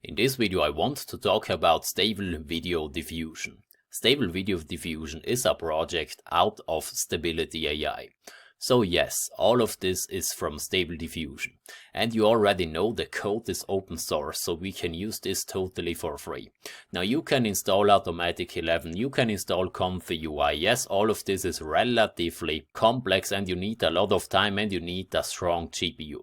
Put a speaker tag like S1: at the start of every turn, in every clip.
S1: In this video I want to talk about Stable Video Diffusion. Stable Video Diffusion is a project out of Stability AI. So yes, all of this is from Stable Diffusion. And you already know the code is open source, so we can use this totally for free. Now you can install Automatic 11, you can install Comfy UI. Yes, all of this is relatively complex and you need a lot of time and you need a strong GPU.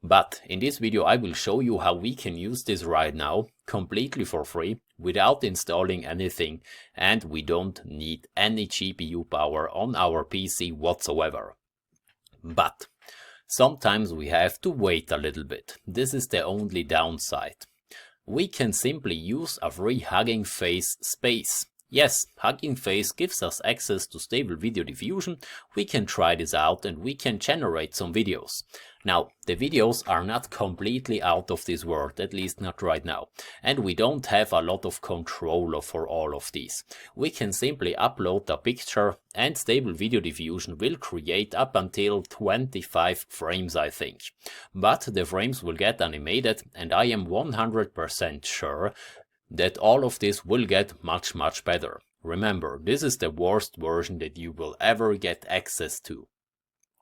S1: But in this video I will show you how we can use this right now completely for free without installing anything, and we don't need any GPU power on our PC whatsoever. But sometimes we have to wait a little bit. This is the only downside. We can simply use a free Hugging Face space. Yes, Hugging Face gives us access to Stable Video Diffusion. We can try this out and we can generate some videos. Now, the videos are not completely out of this world, at least not right now. And we don't have a lot of control for all of these. We can simply upload a picture and Stable Video Diffusion will create up until 25 frames, I think. But the frames will get animated and I am 100% sure that all of this will get much better. Remember, this is the worst version that you will ever get access to.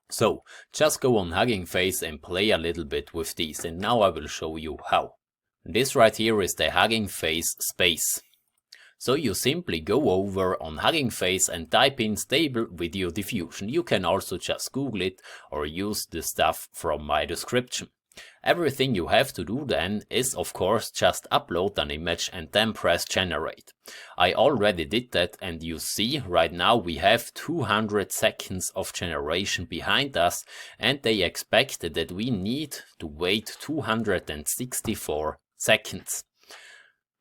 S1: So, just go on Hugging Face and play a little bit with these, and now I will show you how. This right here is the Hugging Face space. So you simply go over on Hugging Face and type in Stable Video Diffusion. You can also just Google it or use the stuff from my description. Everything you have to do then is of course just upload an image and then press generate. I already did that and you see right now we have 200 seconds of generation behind us and they expected that we need to wait 264 seconds.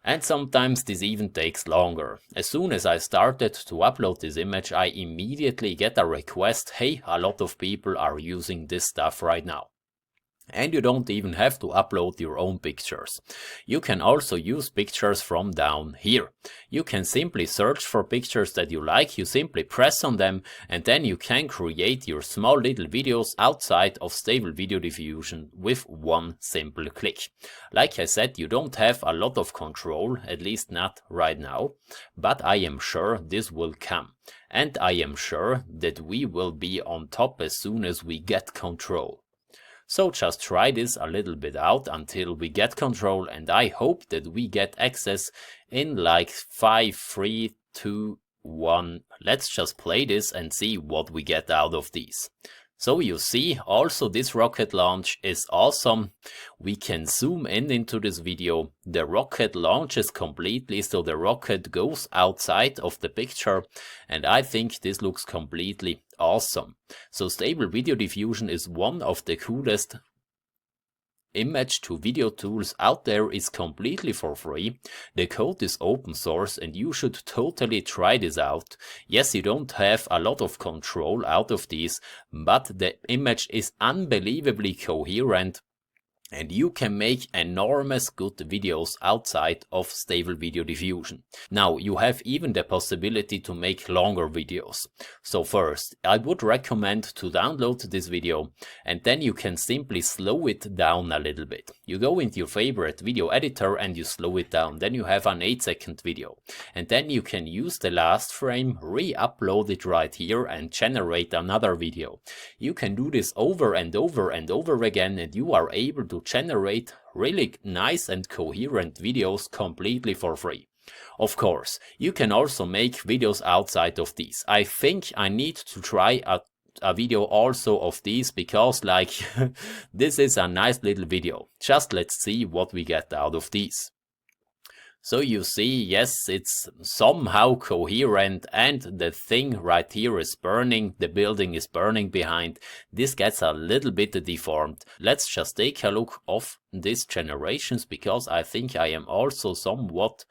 S1: And sometimes this even takes longer. As soon as I started to upload this image I immediately get a request, hey, a lot of people are using this stuff right now. And you don't even have to upload your own pictures. You can also use pictures from down here. You can simply search for pictures that you like, you simply press on them and then you can create your small little videos outside of Stable Video Diffusion with one simple click. Like I said, you don't have a lot of control, at least not right now, but I am sure this will come. And I am sure that we will be on top as soon as we get control. So just try this a little bit out until we get control and I hope that we get access in like 5, 3, 2, 1. Let's just play this and see what we get out of these. So you see also this rocket launch is awesome. We can zoom in into this video. The rocket launches completely, so the rocket goes outside of the picture and I think this looks completely awesome. So Stable Video Diffusion is one of the coolest image to video tools out there, is completely for free. The code is open source and you should totally try this out. Yes, you don't have a lot of control out of these, but the image is unbelievably coherent and you can make enormous good videos outside of Stable Video Diffusion. Now you have even the possibility to make longer videos. So first, I would recommend to download this video and then you can simply slow it down a little bit. You go into your favorite video editor and you slow it down. Then you have an 8-second video. And then you can use the last frame, re-upload it right here and generate another video. You can do this over and over and over again and you are able to generate really nice and coherent videos completely for free. Of course, you can also make videos outside of these. I think I need to try a video also of these because like this is a nice little video. Just let's see what we get out of these. So you see, yes, it's somehow coherent and the thing right here is burning, the building is burning behind. This gets a little bit deformed. Let's just take a look of these generations because I think I am also somewhat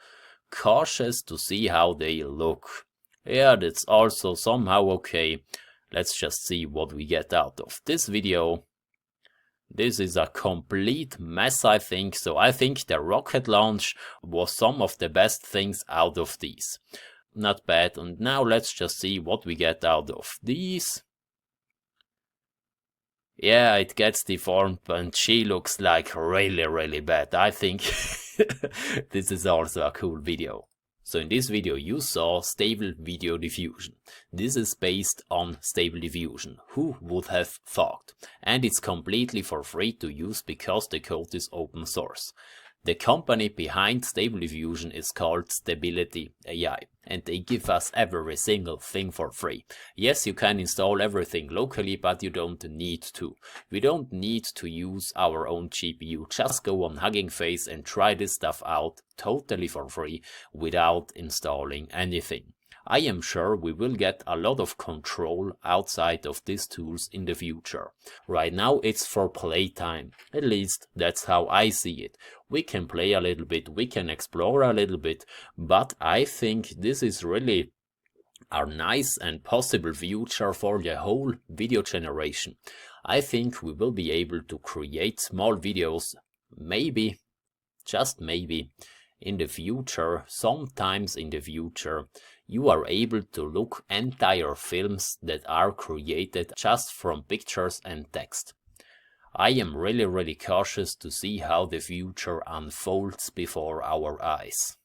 S1: cautious to see how they look. Yeah, that's also somehow okay. Let's just see what we get out of this video. This is a complete mess, I think, so I think the rocket launch was some of the best things out of these. Not bad, and now let's just see what we get out of these. Yeah, it gets deformed and she looks like really bad. I think this is also a cool video. So in this video you saw Stable Video Diffusion. This is based on Stable Diffusion. Who would have thought? And it's completely for free to use because the code is open source. The company behind Stable Diffusion is called Stability AI, and they give us every single thing for free. Yes, you can install everything locally, but you don't need to. We don't need to use our own GPU. Just go on Hugging Face and try this stuff out totally for free without installing anything. I am sure we will get a lot of control outside of these tools in the future. Right now it's for playtime, at least that's how I see it. We can play a little bit, we can explore a little bit, but I think this is really a nice and possible future for the whole video generation. I think we will be able to create small videos, maybe, just maybe, in the future, sometimes in the future, you are able to look entire films that are created just from pictures and text. I am really cautious to see how the future unfolds before our eyes.